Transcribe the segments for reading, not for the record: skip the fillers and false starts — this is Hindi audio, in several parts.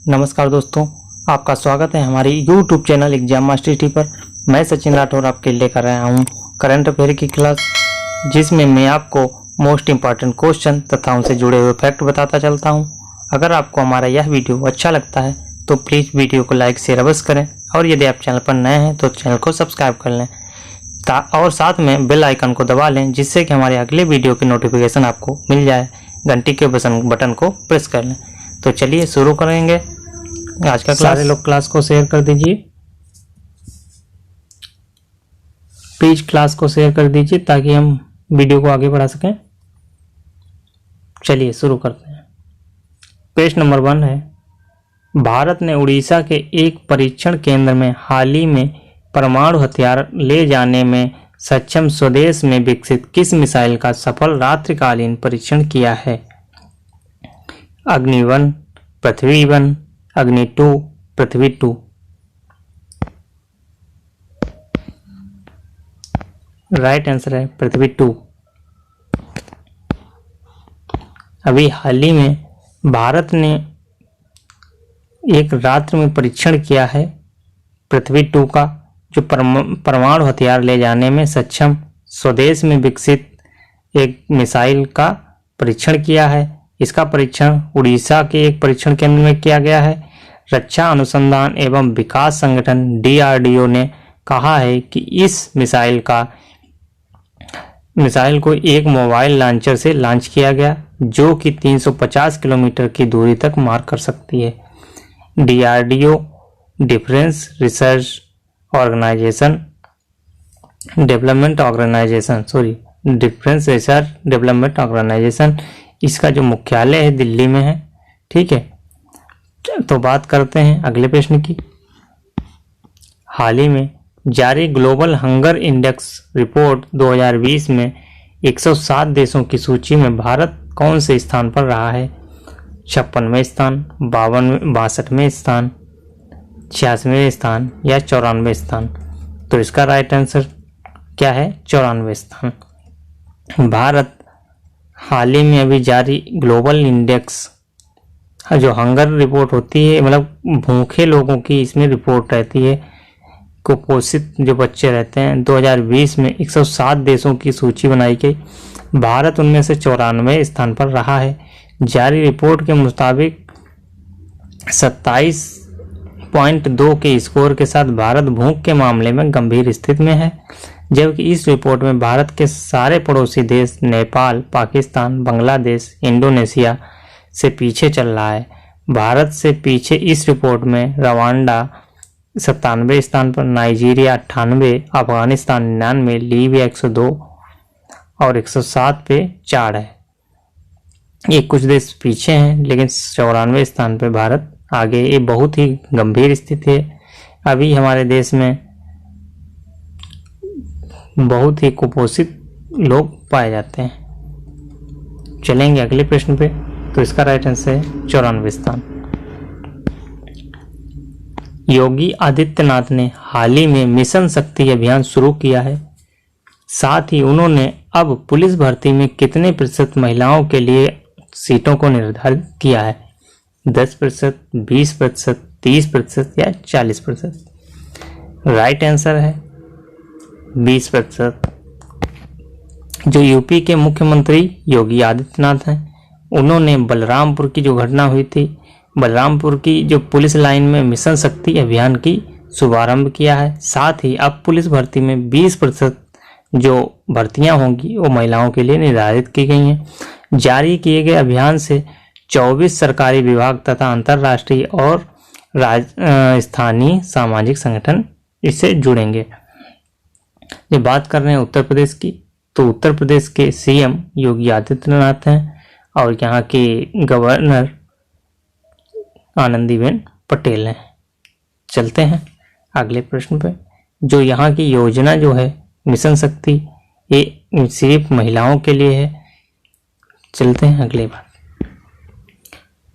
नमस्कार दोस्तों, आपका स्वागत है हमारी YouTube चैनल एग्जाम मास्टरी पर। मैं सचिन राठौर आपके लिए लेकर आया हूँ करंट अफेयर की क्लास, जिसमें मैं आपको मोस्ट इम्पॉर्टेंट क्वेश्चन तथा उनसे जुड़े हुए फैक्ट बताता चलता हूँ। अगर आपको हमारा यह वीडियो अच्छा लगता है तो प्लीज़ वीडियो को लाइक शेयर अवश्य करें, और यदि आप चैनल पर नए हैं तो चैनल को सब्सक्राइब कर लें और साथ में बेल आइकन को दबा लें, जिससे कि हमारे अगले वीडियो की नोटिफिकेशन आपको मिल जाए। घंटी के बटन को प्रेस कर लें। तो चलिए शुरू करेंगे आज का क्लास। सारे लोग क्लास को शेयर कर दीजिए, प्लीज क्लास को शेयर कर दीजिए ताकि हम वीडियो को आगे बढ़ा सकें। चलिए शुरू करते हैं। पेज नंबर 1 है, भारत ने उड़ीसा के एक परीक्षण केंद्र में हाल ही में परमाणु हथियार ले जाने में सक्षम स्वदेश में विकसित किस मिसाइल का सफल रात्रिकालीन परीक्षण किया है? अग्नि 1, पृथ्वी 1, अग्नि 2, पृथ्वी 2। राइट आंसर है पृथ्वी 2। अभी हाल ही में भारत ने एक रात्रि में परीक्षण किया है पृथ्वी 2 का, जो परमाणु हथियार ले जाने में सक्षम स्वदेश में विकसित एक मिसाइल का परीक्षण किया है। इसका परीक्षण उड़ीसा के एक परीक्षण केंद्र में किया गया है। रक्षा अनुसंधान एवं विकास संगठन DRDO ने कहा है कि इस मिसाइल को एक मोबाइल लॉन्चर से लॉन्च किया गया, जो कि 350 किलोमीटर की दूरी तक मार कर सकती है। DRDO defence research development organisation, इसका जो मुख्यालय है दिल्ली में है। ठीक है, तो बात करते हैं अगले प्रश्न की। हाल ही में जारी ग्लोबल हंगर इंडेक्स रिपोर्ट 2020 में 107 देशों की सूची में भारत कौन से स्थान पर रहा है? 56वें स्थान, 62वें स्थान, 86वें स्थान या 94वें स्थान? तो इसका राइट आंसर क्या है? 94वें स्थान। भारत हाल ही में अभी जारी ग्लोबल इंडेक्स, जो हंगर रिपोर्ट होती है, मतलब भूखे लोगों की इसमें रिपोर्ट रहती है, कुपोषित जो बच्चे रहते हैं, 2020 में 107 देशों की सूची बनाई गई। भारत उनमें से 94वें स्थान पर रहा है। जारी रिपोर्ट के मुताबिक 27.2 के स्कोर के साथ भारत भूख के मामले में गंभीर स्थिति में है, जबकि इस रिपोर्ट में भारत के सारे पड़ोसी देश नेपाल, पाकिस्तान, बांग्लादेश, इंडोनेशिया से पीछे चल रहा है। भारत से पीछे इस रिपोर्ट में रवांडा 97वें स्थान पर, नाइजीरिया 98, अफगानिस्तान 99, लीबिया 102 और 107 पे चाड है। ये कुछ देश पीछे हैं, लेकिन 94वें स्थान पे भारत आगे। ये बहुत ही गंभीर स्थिति है। अभी हमारे देश में बहुत ही कुपोषित लोग पाए जाते हैं। चलेंगे अगले प्रश्न पे। तो इसका राइट आंसर है 94वें स्थान। योगी आदित्यनाथ ने हाल ही में मिशन शक्ति अभियान शुरू किया है। साथ ही उन्होंने अब पुलिस भर्ती में कितने प्रतिशत महिलाओं के लिए सीटों को निर्धारित किया है? 10%, 20%, 30% या 40%? राइट आंसर है 20%। जो यूपी के मुख्यमंत्री योगी आदित्यनाथ हैं, उन्होंने बलरामपुर की जो घटना हुई थी, बलरामपुर की जो पुलिस लाइन में मिशन शक्ति अभियान की शुभारंभ किया है। साथ ही अब पुलिस भर्ती में 20% जो भर्तियां होंगी वो महिलाओं के लिए निर्धारित की गई हैं। जारी किए गए अभियान से 24 सरकारी विभाग तथा अंतर्राष्ट्रीय और स्थानीय सामाजिक संगठन इससे जुड़ेंगे। जब बात कर रहे हैं उत्तर प्रदेश की, तो उत्तर प्रदेश के CM योगी आदित्यनाथ हैं और यहाँ के गवर्नर आनंदीबेन पटेल हैं। चलते हैं अगले प्रश्न पे। जो यहाँ की योजना जो है मिशन शक्ति, ये सिर्फ महिलाओं के लिए है। चलते हैं अगले बात।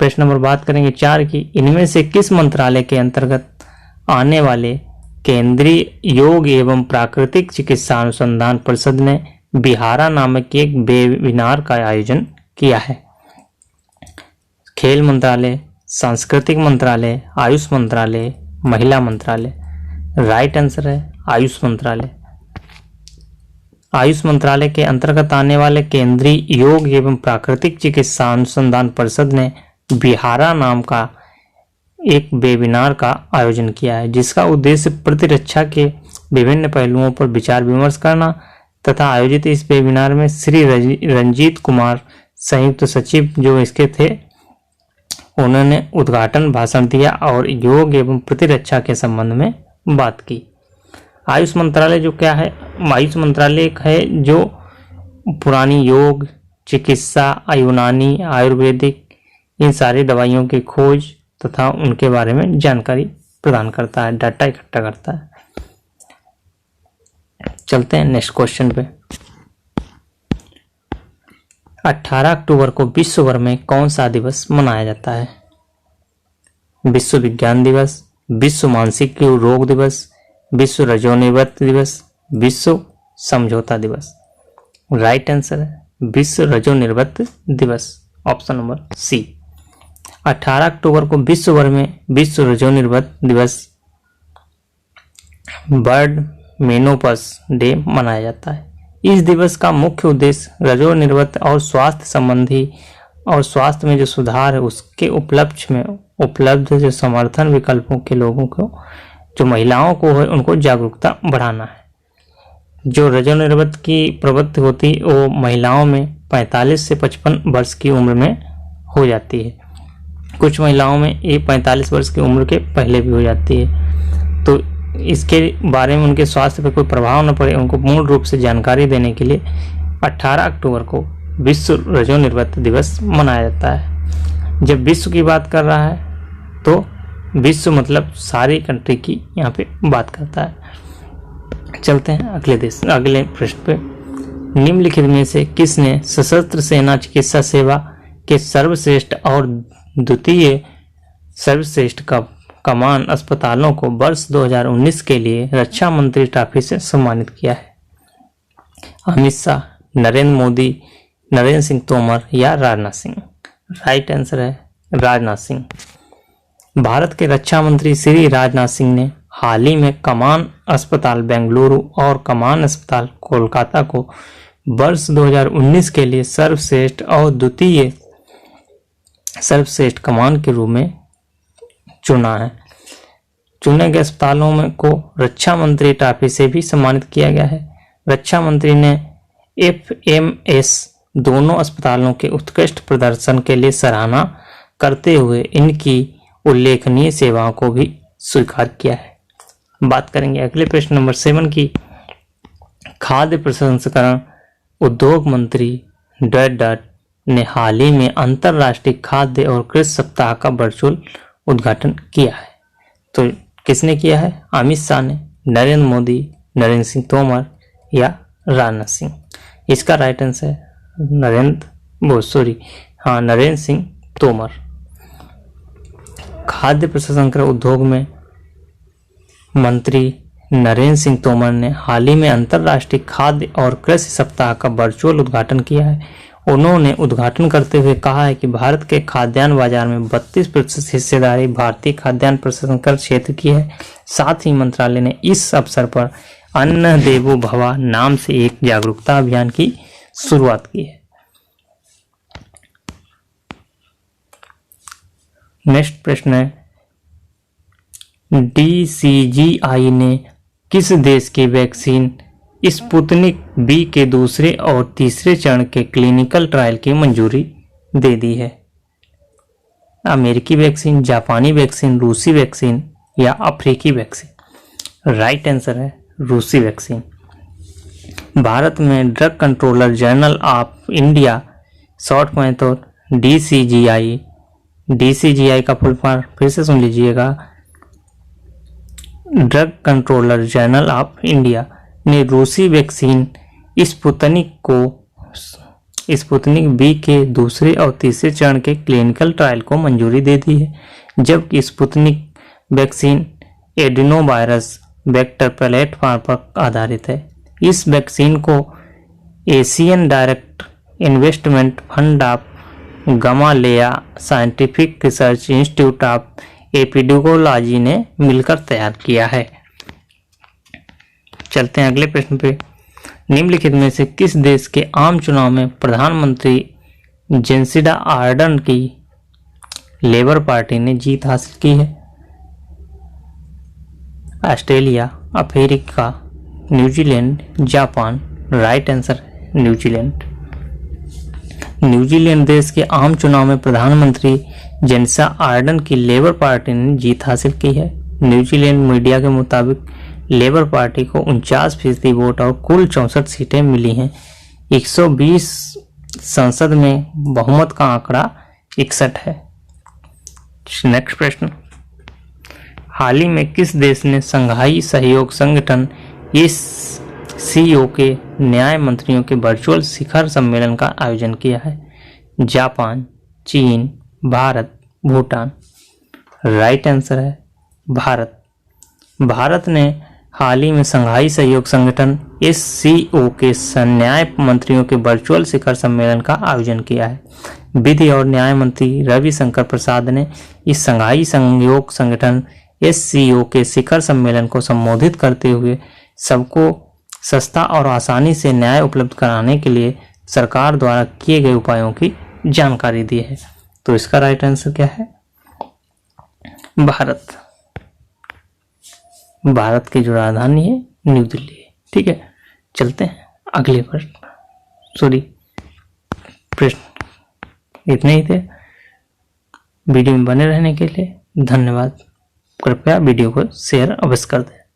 प्रश्न नंबर बात करेंगे 4 की। इनमें से किस मंत्रालय के अंतर्गत आने वाले केंद्रीय योग एवं प्राकृतिक चिकित्सा अनुसंधान परिषद ने बिहारा नामक एक वेबिनार का आयोजन किया है? खेल मंत्रालय, सांस्कृतिक मंत्रालय, आयुष मंत्रालय, महिला मंत्रालय। राइट आंसर है आयुष मंत्रालय। आयुष मंत्रालय के अंतर्गत आने वाले केंद्रीय योग एवं प्राकृतिक चिकित्सा अनुसंधान परिषद ने बिहारा नाम का एक वेबिनार का आयोजन किया है, जिसका उद्देश्य प्रतिरक्षा के विभिन्न पहलुओं पर विचार विमर्श करना तथा आयोजित इस वेबिनार में श्री रंजीत कुमार संयुक्त सचिव जो इसके थे, उन्होंने उद्घाटन भाषण दिया और योग एवं प्रतिरक्षा के संबंध में बात की। आयुष मंत्रालय जो क्या है, आयुष मंत्रालय एक है जो पुरानी योग चिकित्सा, यूनानी, आयुर्वेदिक इन सारी दवाइयों की खोज तथा उनके बारे में जानकारी प्रदान करता है, डाटा इकट्ठा करता है। चलते हैं नेक्स्ट क्वेश्चन पे। 18 अक्टूबर को विश्व भर में कौन सा दिवस मनाया जाता है? विश्व विज्ञान दिवस, विश्व मानसिक रोग दिवस, विश्व रजोनिवृत्त दिवस, विश्व समझौता दिवस। राइट आंसर है विश्व रजोनिवृत्त दिवस, ऑप्शन नंबर सी। 18 अक्टूबर को विश्व भर में विश्व रजोनिवृत्त दिवस, बर्ड मेनोपॉज डे मनाया जाता है। इस दिवस का मुख्य उद्देश्य रजोनिवृत्त और स्वास्थ्य संबंधी और स्वास्थ्य में जो सुधार है उसके उपलक्ष्य में उपलब्ध जो समर्थन विकल्पों के लोगों को, जो महिलाओं को है, उनको जागरूकता बढ़ाना है। जो रजोनिवृत्त की प्रवृत्ति होती है वो महिलाओं में 45 से 55 वर्ष की उम्र में हो जाती है। कुछ महिलाओं में ये 45 वर्ष की उम्र के पहले भी हो जाती है। तो इसके बारे में उनके स्वास्थ्य पर कोई प्रभाव न पड़े, उनको पूर्ण रूप से जानकारी देने के लिए 18 अक्टूबर को विश्व रजोनिवृत्त दिवस मनाया जाता है। जब विश्व की बात कर रहा है तो विश्व मतलब सारी कंट्री की यहाँ पे बात करता है। चलते हैं अगले प्रश्न पे। निम्नलिखित में से किसने सशस्त्र सेना चिकित्सा सेवा के सर्वश्रेष्ठ और द्वितीय सर्वश्रेष्ठ कमान अस्पतालों को वर्ष 2019 के लिए रक्षा मंत्री ट्रॉफी से सम्मानित किया है? अमित शाह, नरेंद्र मोदी, नरेंद्र सिंह तोमर या राजनाथ सिंह? राइट आंसर है राजनाथ सिंह। भारत के रक्षा मंत्री श्री राजनाथ सिंह ने हाल ही में कमान अस्पताल बेंगलुरु और कमान अस्पताल कोलकाता को वर्ष 2019 के लिए सर्वश्रेष्ठ और द्वितीय सर्वश्रेष्ठ कमान के रूप में चुना है। चुने गए अस्पतालों में को रक्षा मंत्री ट्रॉफी से भी सम्मानित किया गया है। रक्षा मंत्री ने FMS दोनों अस्पतालों के उत्कृष्ट प्रदर्शन के लिए सराहना करते हुए इनकी उल्लेखनीय सेवाओं को भी स्वीकार किया है। बात करेंगे अगले प्रश्न नंबर 7 की। खाद्य प्रसंस्करण उद्योग मंत्री डॉट ने हाल ही में अंतर्राष्ट्रीय खाद्य और कृषि सप्ताह का वर्चुअल उद्घाटन किया है। तो किसने किया है? अमित शाह ने, नरेंद्र मोदी, नरेंद्र सिंह तोमर या राजनाथ सिंह? इसका राइट आंसर है नरेंद्र सिंह तोमर। खाद्य प्रसंस्करण उद्योग में मंत्री नरेंद्र सिंह तोमर ने हाल ही में अंतर्राष्ट्रीय खाद्य और कृषि सप्ताह का वर्चुअल उद्घाटन किया है। उन्होंने उद्घाटन करते हुए कहा है कि भारत के खाद्यान्न बाजार में 32% हिस्सेदारी भारतीय खाद्यान्न प्रसंस्करण क्षेत्र की है। साथ ही मंत्रालय ने इस अवसर पर अन्न देवो भव नाम से एक जागरूकता अभियान की शुरुआत की है। नेक्स्ट प्रश्न है, DCGI ने किस देश की वैक्सीन स्पुतनिक बी के दूसरे और तीसरे चरण के क्लिनिकल ट्रायल की मंजूरी दे दी है? अमेरिकी वैक्सीन, जापानी वैक्सीन, रूसी वैक्सीन या अफ्रीकी वैक्सीन? राइट आंसर है रूसी वैक्सीन। भारत में drug controller general of India short में तो DCGI का फुल फॉर्म फिर से सुन लीजिएगा। Drug controller general of India ने रूसी वैक्सीन स्पुतनिक बी के दूसरे और तीसरे चरण के क्लिनिकल ट्रायल को मंजूरी दे दी है, जबकि Sputnik vaccine adenovirus vector platform पर आधारित है। इस वैक्सीन को Asian direct investment fund of गमालेया scientific research institute of epidemiology ने मिलकर तैयार किया है। चलते हैं अगले प्रश्न पे। निम्नलिखित में से किस देश के आम चुनाव में प्रधानमंत्री जेसिंडा आर्डर्न की लेबर पार्टी ने जीत हासिल की है? Australia, Africa, New Zealand, Japan. Right answer New Zealand. New Zealand देश के आम चुनाव में प्रधानमंत्री जेसिंडा आर्डर्न की लेबर पार्टी ने जीत हासिल की है। न्यूजीलैंड मीडिया के मुताबिक लेबर पार्टी को 49% वोट और कुल 64 सीटें मिली हैं। 120 संसद में बहुमत का आंकड़ा 61 है। नेक्स्ट प्रश्न। हाल ही में किस देश ने संघाई सहयोग संगठन SCO के न्याय मंत्रियों के वर्चुअल शिखर सम्मेलन का आयोजन किया है? जापान, चीन, भारत, भूटान। राइट आंसर है भारत। भारत ने हाल ही में संघाई सहयोग संगठन SCO के न्याय मंत्रियों के वर्चुअल शिखर सम्मेलन का आयोजन किया है। विधि और न्याय मंत्री रविशंकर प्रसाद ने इस संघाई सहयोग संगठन SCO के शिखर सम्मेलन को संबोधित करते हुए सबको सस्ता और आसानी से न्याय उपलब्ध कराने के लिए सरकार द्वारा किए गए उपायों की जानकारी दी है। तो इसका राइट आंसर क्या है? भारत। भारत की जो राजधानी है न्यू दिल्ली है। ठीक है, चलते हैं अगले प्रश्न इतने ही थे। वीडियो में बने रहने के लिए धन्यवाद। कृपया वीडियो को शेयर अवश्य कर दें।